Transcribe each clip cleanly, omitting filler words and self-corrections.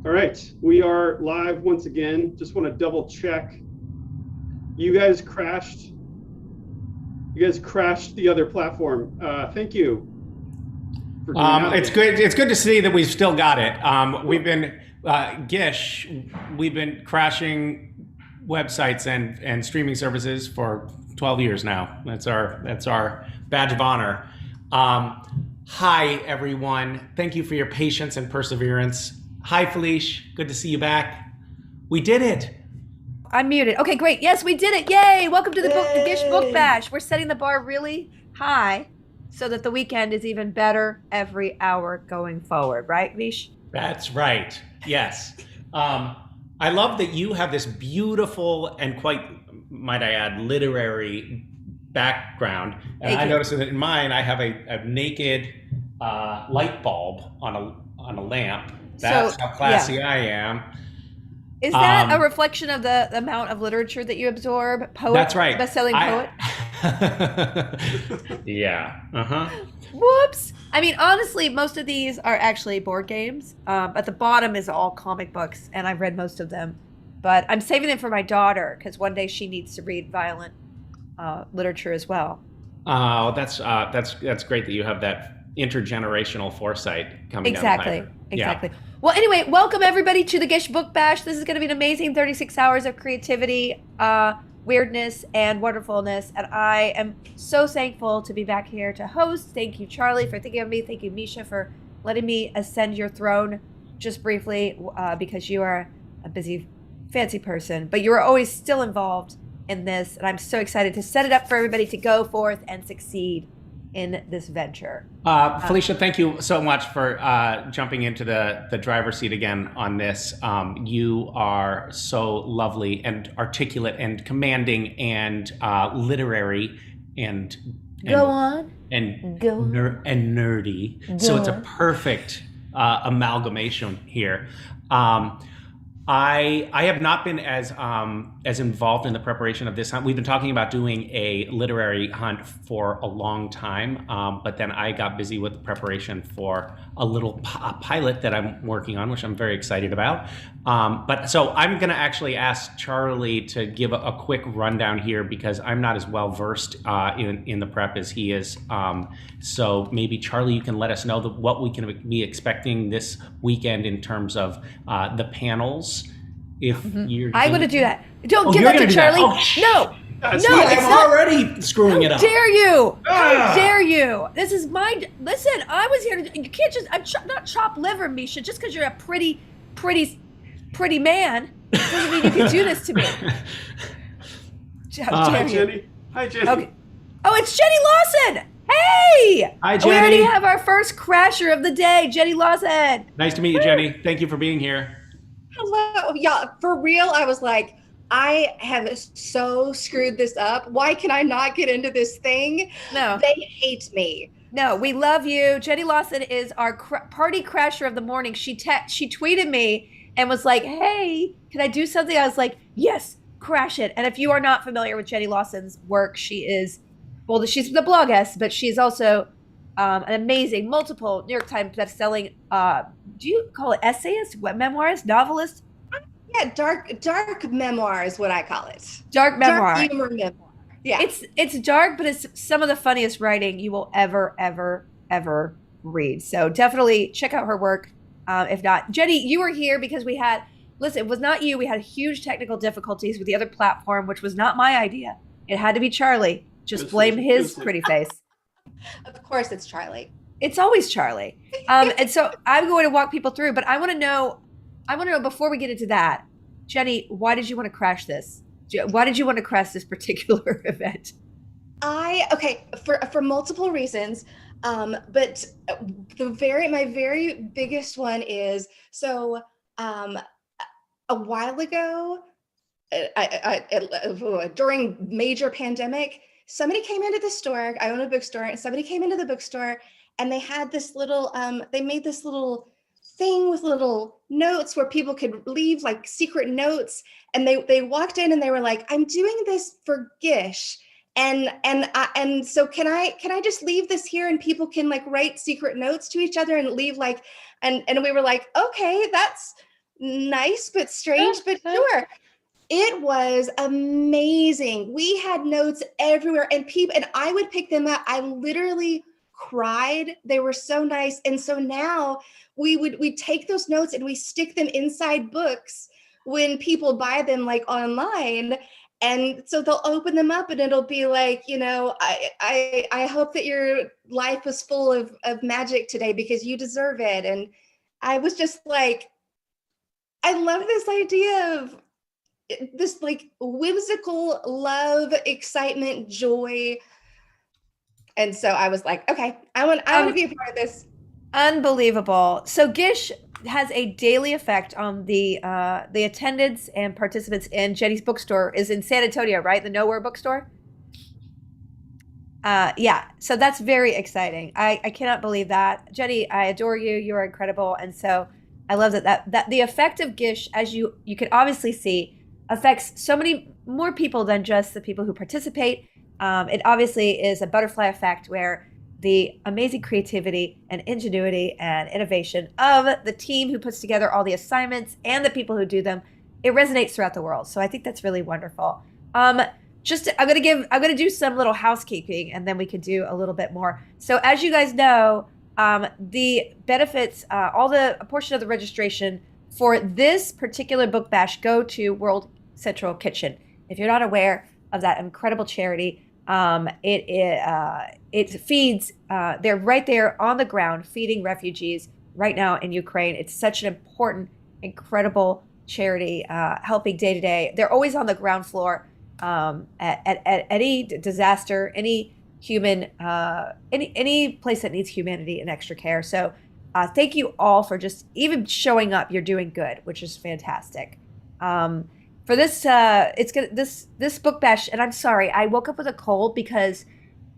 All right, we are live once again. Just want to double check. You guys crashed the other platform. Thank you for doing that. It's good. It's good to see that we've still got it. We've been GISH. We've been crashing websites and streaming services for 12 years now. That's our badge of honor. Hi everyone. Thank you for your patience and perseverance. Hi Felicia. Good to see you back. We did it. I'm muted. Okay, great. Yes, we did it. Yay! Welcome to the GISH Book Bash. We're setting the bar really high so that the weekend is even better every hour going forward. Right, Vish? That's right. Yes. I love that you have this beautiful and quite, might I add, literary background. And I noticed that in mine, I have a naked light bulb on a lamp. That's how classy I am. Is that a reflection of the amount of literature that you absorb? Poet? That's right. Best-selling poet? Yeah. Uh-huh. Whoops. I mean, honestly, most of these are actually board games. At the bottom is all comic books, and I've read most of them. But I'm saving them for my daughter, because one day she needs to read violent literature as well. Oh, that's great that you have that intergenerational foresight coming down the pipe. Exactly. Yeah. Well, anyway, welcome everybody to the GISH Book Bash. This is going to be an amazing 36 hours of creativity, weirdness, and wonderfulness. And I am so thankful to be back here to host. Thank you, Charlie, for thinking of me. Thank you, Misha, for letting me ascend your throne just briefly, because you are a busy, fancy person. But you are always still involved in this. And I'm so excited to set it up for everybody to go forth and succeed in this venture. Felicia, thank you so much for jumping into the driver's seat again on this. You are so lovely and articulate and commanding and literary and nerdy. So it's a perfect amalgamation here. I have not been as involved in the preparation of this hunt. We've been talking about doing a literary hunt for a long time, but then I got busy with the preparation for a little pilot that I'm working on, which I'm very excited about. But so I'm going to actually ask Charlie to give a quick rundown here because I'm not as well versed in the prep as he is. So maybe Charlie, you can let us know what we can be expecting this weekend in terms of the panels. If you're I'm going to do that. Don't give up to Charlie. No, I'm already screwing it up. How dare you? How dare you? This is my. Listen, I was here to. You can't just. I'm not chop liver, Misha. Just because you're a pretty man doesn't mean you can do this to me. How dare Hi, you? Jenny. Hi, Jenny. Okay. Oh, it's Jenny Lawson. Hey! Hi, Jenny. We already have our first crasher of the day, Jenny Lawson. Nice to meet you, Jenny. Thank you for being here. Hello. Yeah, for real, I was like, I have so screwed this up. Why can I not get into this thing? No. They hate me. No, we love you. Jenny Lawson is our party crasher of the morning. She tweeted me and was like, hey, can I do something? I was like, yes, crash it. And if you are not familiar with Jenny Lawson's work, she's the blogess, but she's also an amazing multiple New York Times bestselling, do you call it essayist, memoirist, novelist? Yeah, dark memoir is what I call it. Dark memoir. Dark humor memoir. Yeah. It's dark, but it's some of the funniest writing you will ever read. So definitely check out her work. If not, Jenny, you were here because it was not you. We had huge technical difficulties with the other platform, which was not my idea. It had to be Charlie. Just blame his pretty face. Of course it's Charlie. It's always Charlie. And so I'm going to walk people through, but I want to know before we get into that, Jenny, why did you want to crash this? Why did you want to crash this particular event? For multiple reasons. But my very biggest one is, so a while ago, during major pandemic, somebody came into the store. I own a bookstore, and somebody came into the bookstore, and they had this little. They made this little thing with little notes where people could leave like secret notes. And they walked in and they were like, "I'm doing this for GISH, and so can I just leave this here and people can like write secret notes to each other and leave like." And we were like, "Okay, nice but strange, but sure. It was amazing. We had notes everywhere, and I would pick them up. I literally cried. They were so nice. And so now we take those notes and we stick them inside books when people buy them like online. And so they'll open them up and it'll be like, I hope that your life was full of magic today because you deserve it. And I was just like, I love this idea of this like whimsical love, excitement, joy. And so I was like, okay, I want to be a part of this. Unbelievable. So GISH has a daily effect on the attendants and participants in Jenny's bookstore is in San Antonio, right? The Nowhere bookstore. Yeah, so that's very exciting. I cannot believe that. Jenny, I adore you. You are incredible. And so I love that the effect of GISH, as you can obviously see, affects so many more people than just the people who participate. It obviously is a butterfly effect where the amazing creativity and ingenuity and innovation of the team who puts together all the assignments and the people who do them, it resonates throughout the world. So I think that's really wonderful. I'm gonna do some little housekeeping and then we could do a little bit more. So as you guys know, the benefits, a portion of the registration for this particular book bash go to World Central Kitchen. If you're not aware of that incredible charity, it feeds, they're right there on the ground feeding refugees right now in Ukraine. It's such an important, incredible charity, helping day to day. They're always on the ground floor at any disaster, any human, any place that needs humanity and extra care. So thank you all for just even showing up. You're doing good, which is fantastic. For this, this book bash, and I'm sorry, I woke up with a cold because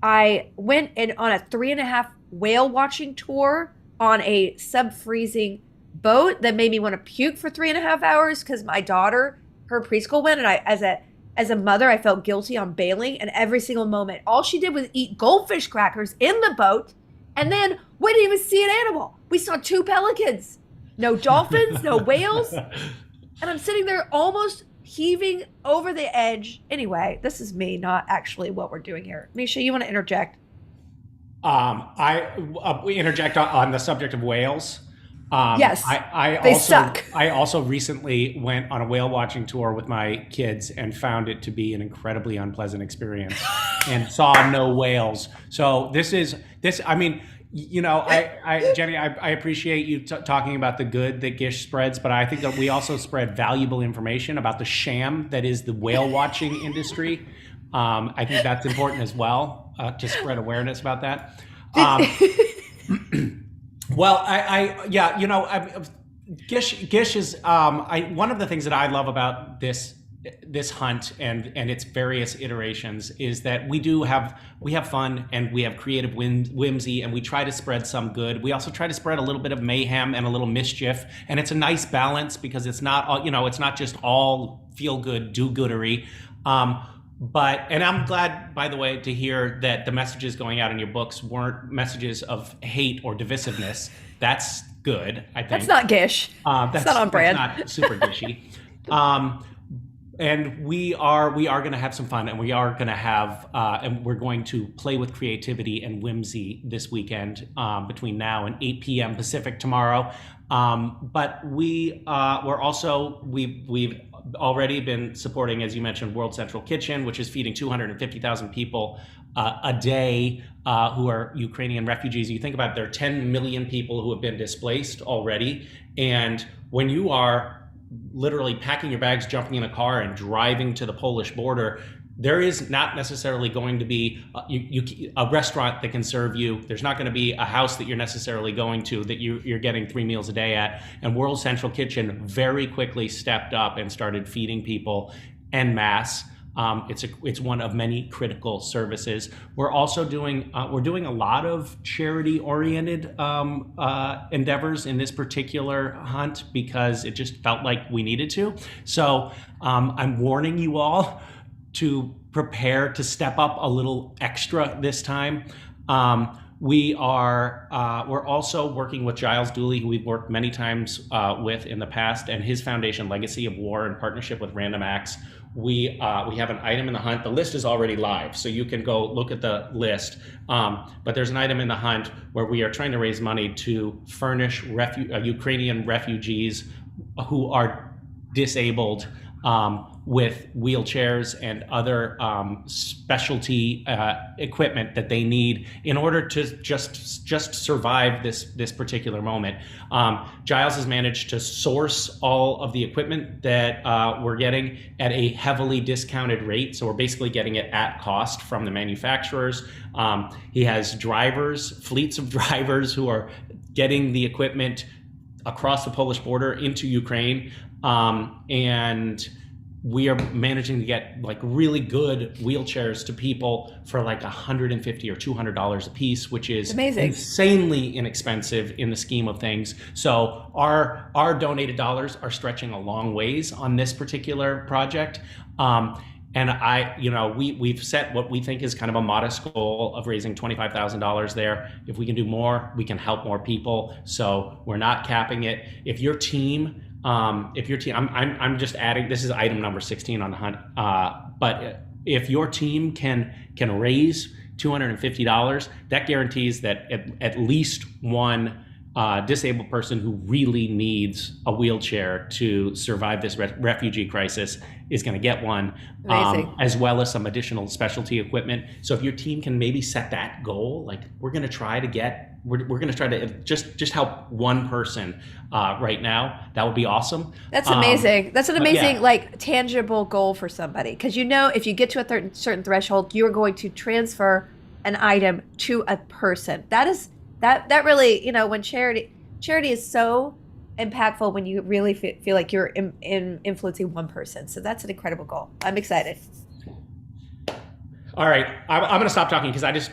I went on a 3.5 whale watching tour on a sub-freezing boat that made me want to puke for 3.5 hours because my daughter, her preschool went, and as a mother, I felt guilty on bailing, and every single moment, all she did was eat goldfish crackers in the boat, and then we didn't even see an animal. We saw 2 pelicans, no dolphins, no whales, and I'm sitting there almost heaving over the edge. Anyway, this is me, not actually what we're doing here. Misha, you want to interject? We interject on the subject of whales. Yes, They suck. I also recently went on a whale watching tour with my kids and found it to be an incredibly unpleasant experience and saw no whales. So I mean, Jenny, I appreciate you talking about the good that GISH spreads, but I think that we also spread valuable information about the sham that is the whale watching industry. I think that's important as well, to spread awareness about that. Well, GISH is one of the things that I love about this hunt and its various iterations is that we have fun and we have creative whimsy and we try to spread some good. We also try to spread a little bit of mayhem and a little mischief, and it's a nice balance because it's not it's not just all feel good do-goodery. And I'm glad, by the way, to hear that the messages going out in your books weren't messages of hate or divisiveness. That's good, I think. That's not GISH. That's not on brand. That's not super GISHy. And we are going to have some fun, and we are going to have, and we're going to play with creativity and whimsy this weekend between now and 8 p.m. Pacific tomorrow. But we've already been supporting, as you mentioned, World Central Kitchen, which is feeding 250,000 people a day who are Ukrainian refugees. You think about it, there are 10 million people who have been displaced already. And when you are literally packing your bags, jumping in a car and driving to the Polish border, there is not necessarily going to be a restaurant that can serve you. There's not going to be a house that you're necessarily going to that you're getting 3 meals a day at. And World Central Kitchen very quickly stepped up and started feeding people en masse. It's one of many critical services. We're also doing a lot of charity-oriented endeavors in this particular hunt because it just felt like we needed to. So I'm warning you all to prepare to step up a little extra this time. we're also working with Giles Dooley, who we've worked many times with in the past, and his foundation, Legacy of War, in partnership with Random Acts. We have an item in the hunt. The list is already live, so you can go look at the list. But there's an item in the hunt where we are trying to raise money to furnish Ukrainian refugees who are disabled with wheelchairs and other specialty equipment that they need in order to just survive this particular moment. Giles has managed to source all of the equipment that we're getting at a heavily discounted rate, so we're basically getting it at cost from the manufacturers. He has fleets of drivers who are getting the equipment across the Polish border into Ukraine, and we are managing to get like really good wheelchairs to people for like $150 or $200 a piece, which is amazing, insanely inexpensive in the scheme of things. So our donated dollars are stretching a long ways on this particular project. And we've set what we think is kind of a modest goal of raising $25,000 there. If we can do more, we can help more people. So we're not capping it. If your team, I'm just adding, this is item number 16 on the hunt. But if your team can raise $250, that guarantees that at least one disabled person who really needs a wheelchair to survive this refugee crisis is going to get one, as well as some additional specialty equipment. So if your team can maybe set that goal, like we're going to try to just help one person right now, that would be awesome. That's amazing. That's an amazing, like, tangible goal for somebody. Because if you get to a certain threshold, you're going to transfer an item to a person. That really, when charity is so impactful when you really feel like you're influencing one person. So that's an incredible goal. I'm excited. All right, I'm going to stop talking because I just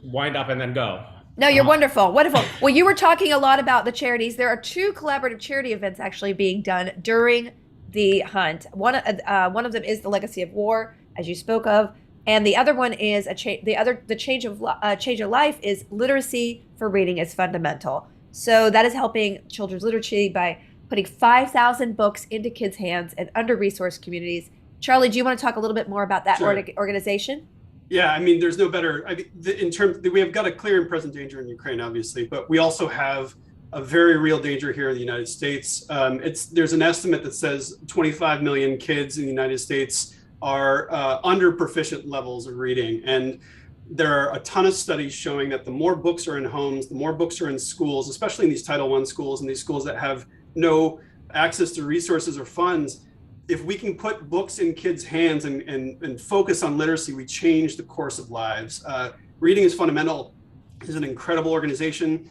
wind up and then go. No, you're wonderful. Wonderful. Well, you were talking a lot about the charities. There are 2 collaborative charity events actually being done during the hunt. One of them is the Legacy of War, as you spoke of. And the other one is the change of life is literacy for reading is fundamental. So that is helping children's literacy by putting 5,000 books into kids' hands and under-resourced communities. Charlie, do you want to talk a little bit more about that organization? Yeah, there's no better. We have got a clear and present danger in Ukraine, obviously, but we also have a very real danger here in the United States. There's an estimate that says 25 million kids in the United States are under proficient levels of reading. And there are a ton of studies showing that the more books are in homes, the more books are in schools, especially in these Title I schools and these schools that have no access to resources or funds. If we can put books in kids' hands and focus on literacy, we change the course of lives. Reading is Fundamental is an incredible organization.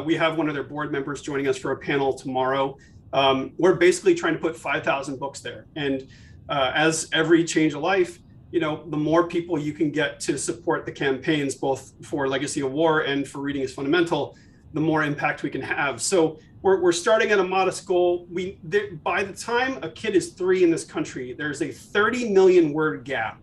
We have one of their board members joining us for a panel tomorrow. We're basically trying to put 5,000 books there. And as every change of life, the more people you can get to support the campaigns, both for Legacy of War and for Reading is Fundamental, the more impact we can have. So we're starting at a modest goal. By the time a kid is 3 in this country, there's a 30 million word gap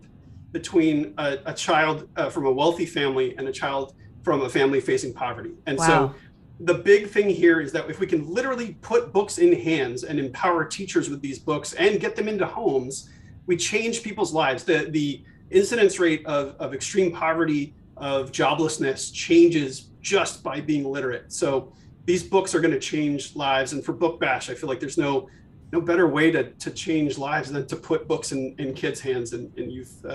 between a child from a wealthy family and a child from a family facing poverty. And so the big thing here is that if we can literally put books in hands and empower teachers with these books and get them into homes, we change people's lives. The incidence rate of extreme poverty, of joblessness changes just by being literate. So these books are going to change lives. And for Book Bash, I feel like there's no better way to change lives than to put books in kids' hands and in youth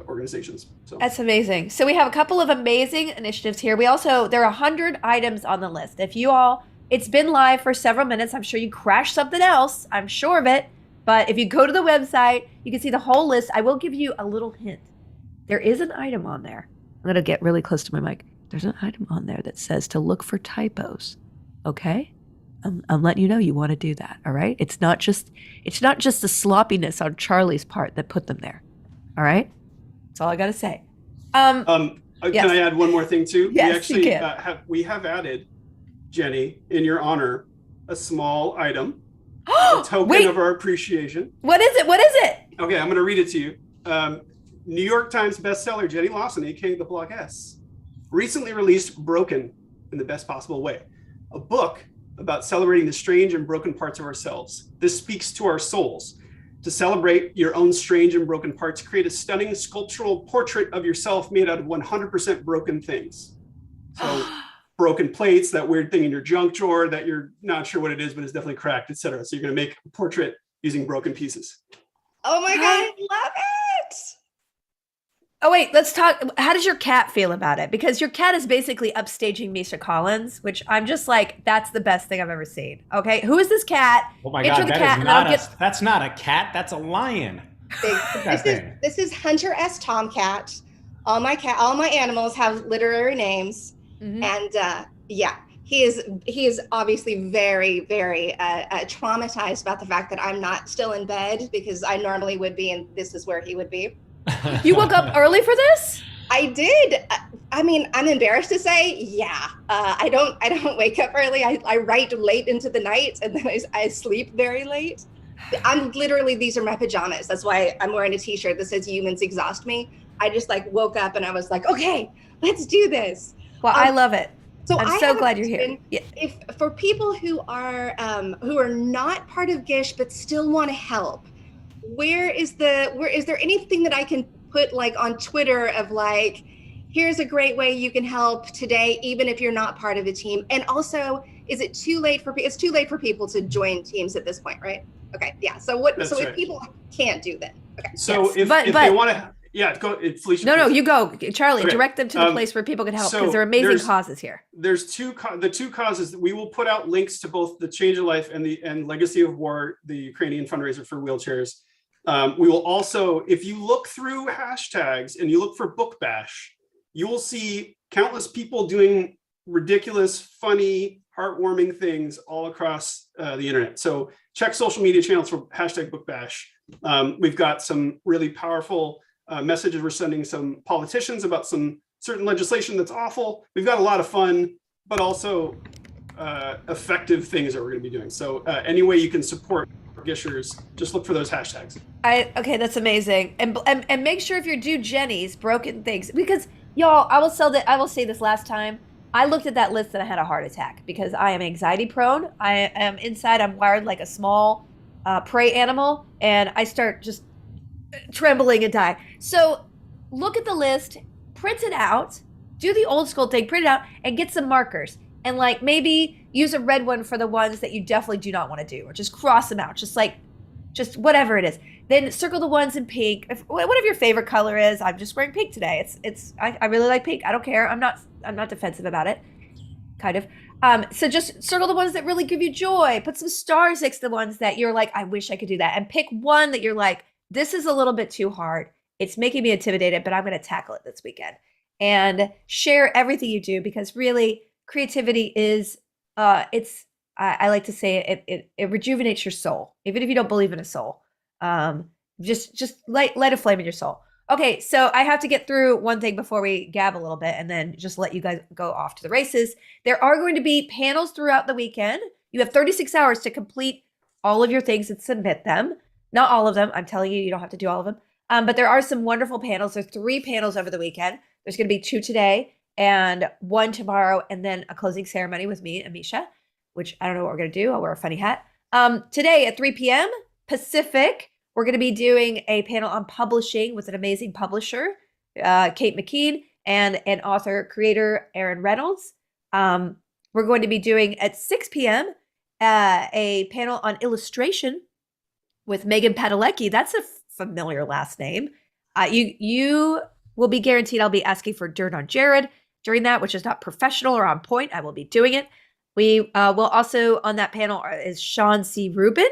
organizations. So that's amazing. So we have a couple of amazing initiatives here. There are 100 items on the list. It's been live for several minutes. I'm sure you crashed something else. I'm sure of it. But if you go to the website, you can see the whole list. I will give you a little hint. There is an item on there. I'm going to get really close to my mic. There's an item on there that says to look for typos. Okay? I'm letting you know you want to do that, all right? It's not just the sloppiness on Charlie's part that put them there, all right? That's all I got to say. Can I add one more thing too? Yes, we actually you can. We have added, Jenny, in your honor, a small item, a token of our appreciation. What is it? Okay, I'm going to read it to you. New York Times bestseller Jenny Lawson, aka the Block S, recently released Broken in the best possible way, a book about celebrating the strange and broken parts of ourselves. This speaks to our souls. To celebrate your own strange and broken parts, create a stunning sculptural portrait of yourself made out of 100% broken things. So broken plates, that weird thing in your junk drawer that you're not sure what it is, but it's definitely cracked, etc. So you're going to make a portrait using broken pieces. Oh my God, I love it. Oh, wait, let's talk. How does your cat feel about it? Because your cat is basically upstaging Misha Collins, which I'm just like, that's the best thing I've ever seen. Okay, who is this cat? Oh my Intro God, the that cat, is and then I'll not get. that's not a cat. That's a lion. This is Hunter S. Tomcat. All my animals have literary names, and yeah, he is obviously very, very traumatized about the fact that I'm not still in bed, because I normally would be, and this is where he would be. You woke up early for this? I did. I mean, I'm embarrassed to say, yeah. I don't wake up early. I write late into the night, and then I sleep very late. I'm literally, these are my pajamas. That's why I'm wearing a t-shirt that says "Humans exhaust me." I just like woke up and I was like, okay, let's do this. Well, I love it. So I'm so glad you're here. Yeah. If for people who are not part of GISH but still want to help, is there anything that I can put like on Twitter of like, here's a great way you can help today, even if you're not part of a team? And also, is it too late it's too late for people to join teams at this point, right? Okay, yeah. So if people can't do that, okay. So if they want to, yeah, go, Felicia. No, you go, Charlie. Okay. Direct them to the place where people can help, because there are amazing causes here. There's the two causes that we will put out links to, both the Change of Life and Legacy of War, the Ukrainian fundraiser for wheelchairs. We will also, if you look through hashtags and you look for Book Bash, you will see countless people doing ridiculous, funny, heartwarming things all across the internet. So check social media channels for hashtag Book Bash. We've got some really powerful messages we're sending some politicians about some certain legislation that's awful. We've got a lot of fun, but also effective things that we're going to be doing. So any way you can support Gishers, just look for those hashtags. Okay, that's amazing. And make sure if you do Jenny's broken things, because y'all, I will say this last time. I looked at that list and I had a heart attack because I am anxiety prone. I am inside. I'm wired like a small prey animal, and I start just trembling and die. So look at the list, print it out, do the old school thing, print it out, and get some markers. And like maybe use a red one for the ones that you definitely do not want to do, or just cross them out. Just whatever it is. Then circle the ones in pink. Whatever your favorite color is. I'm just wearing pink today. I really like pink. I don't care. I'm not defensive about it. Kind of. So just circle the ones that really give you joy. Put some stars next to the ones that you're like, I wish I could do that. And pick one that you're like, this is a little bit too hard. It's making me intimidated, but I'm going to tackle it this weekend. And share everything you do, because really creativity is, I like to say it rejuvenates your soul, even if you don't believe in a soul. Just light a flame in your soul. Okay, so I have to get through one thing before we gab a little bit, and then just let you guys go off to the races. There are going to be panels throughout the weekend. You have 36 hours to complete all of your things and submit them. Not all of them. I'm telling you, you don't have to do all of them. But there are some wonderful panels. There's 3 panels over the weekend. There's going to be 2 today and 1 tomorrow, and then a closing ceremony with me and Misha, which I don't know what we're going to do. I'll wear a funny hat. Today at 3 p.m. Pacific, we're going to be doing a panel on publishing with an amazing publisher, Kate McKean, and an author, creator, Aaron Reynolds. We're going to be doing at 6 p.m. A panel on illustration with Megan Padalecki. That's a familiar last name. You will be guaranteed I'll be asking for dirt on Jared during that, which is not professional or on point. I will be doing it. We will also on that panel is Sean C. Rubin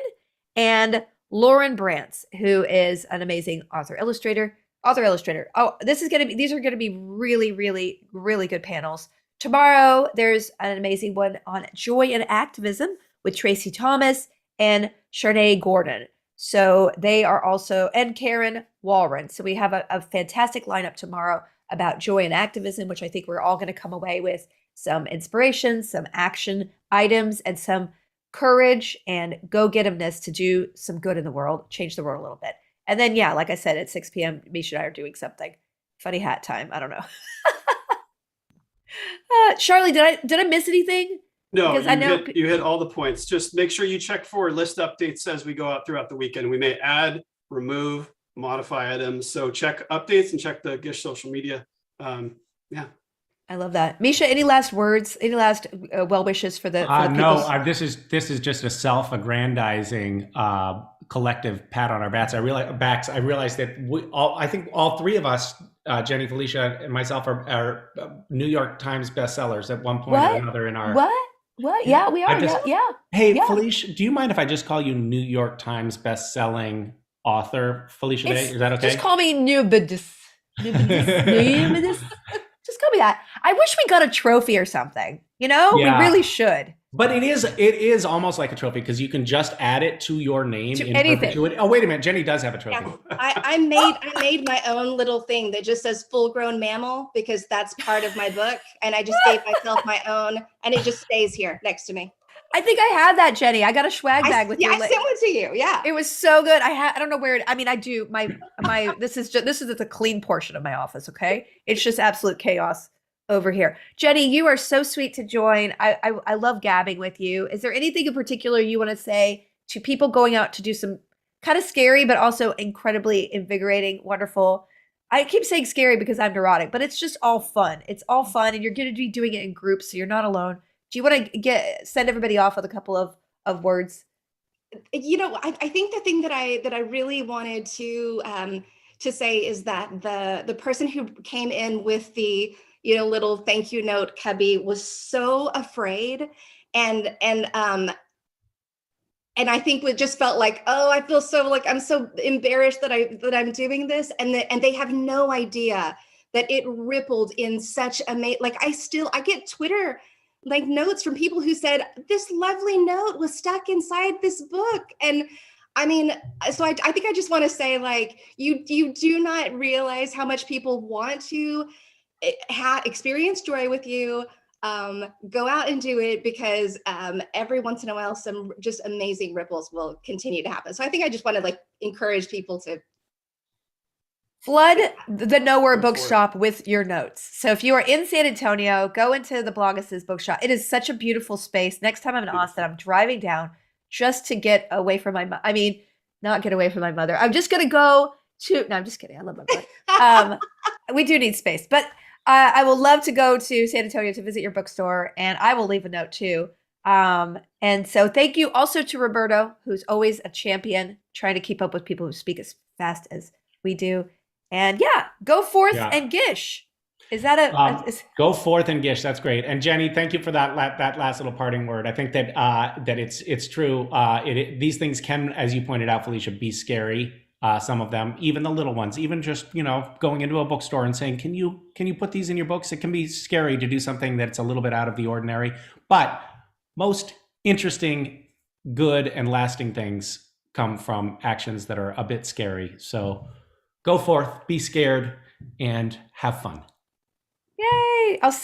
and Lauren Brantz, who is an amazing author illustrator. Oh, these are going to be really, really, really good panels. Tomorrow, there's an amazing one on joy and activism with Tracy Thomas and Sharnae Gordon. So they are also, and Karen Walren. So we have a fantastic lineup tomorrow about joy and activism, which I think we're all going to come away with some inspiration, some action items, and some courage and go-get-emness to do some good in the world, change the world a little bit. And then, yeah, like I said, at 6 p.m., Misha and I are doing something. Funny hat time. I don't know. Charlie, did I miss anything? No, Because I know. you hit all the points. Just make sure you check for list updates as we go out throughout the weekend. We may add, remove, modify items. So check updates and check the GISH social media. Yeah. I love that. Misha, any last words? Any last well wishes for the people? No, this is just a self-aggrandizing collective pat on our backs. I realize that I think all three of us, Jenny, Felicia, and myself, are New York Times bestsellers at one point or another in our. What? Yeah, we are. Yeah. Hey, yeah. Felicia, do you mind if I just call you New York Times bestselling author, Felicia Day? Is that okay? Just call me Nubidus. Just call me that. I wish we got a trophy or something. Yeah. We really should. But it is almost like a trophy because you can just add it to your name in anything. perpetuity. Oh, wait a minute, Jenny does have a trophy. Yeah. I made my own little thing that just says full-grown mammal because that's part of my book, and I just gave myself my own, and it just stays here next to me. I think I had that, Jenny. I got a swag bag with you. I sent one to you. Yeah, it was so good. I don't know where. I do my this is the clean portion of my office. Okay, it's just absolute chaos over here. Jenny, you are so sweet to join. I love gabbing with you. Is there anything in particular you want to say to people going out to do some kind of scary, but also incredibly invigorating, wonderful? I keep saying scary because I'm neurotic, but it's just all fun. It's all fun, and you're going to be doing it in groups, so you're not alone. Do you want to send everybody off with a couple of words? I think the thing that I really wanted to say is that the person who came in with the little thank you note cubby was so afraid, and I think it just felt like, oh, I feel so like I'm so embarrassed that I'm doing this, and they have no idea that it rippled in such I get Twitter notes from people who said this lovely note was stuck inside this book. And I mean, so I think I just want to say, you do not realize how much people want to experience joy with you. Go out and do it, because every once in a while, some just amazing ripples will continue to happen. So I think I just want to encourage people to flood the Nowhere bookshop with your notes. So if you are in San Antonio, go into the Blogus' bookshop. It is such a beautiful space. Next time I'm in Austin, I'm driving down just to get away from not get away from my mother. I'm just going to go to, no, I'm just kidding. I love my mother. We do need space, but I will love to go to San Antonio to visit your bookstore, and I will leave a note too. And so thank you also to Roberto, who's always a champion, trying to keep up with people who speak as fast as we do. And go forth and gish. Is that go forth and gish? That's great. And Jenny, thank you for that last little parting word. I think that it's true. These things can, as you pointed out, Felicia, be scary. Some of them, even the little ones, even just going into a bookstore and saying, "Can you put these in your books?" It can be scary to do something that's a little bit out of the ordinary. But most interesting, good, and lasting things come from actions that are a bit scary. So go forth, be scared, and have fun. Yay! I'll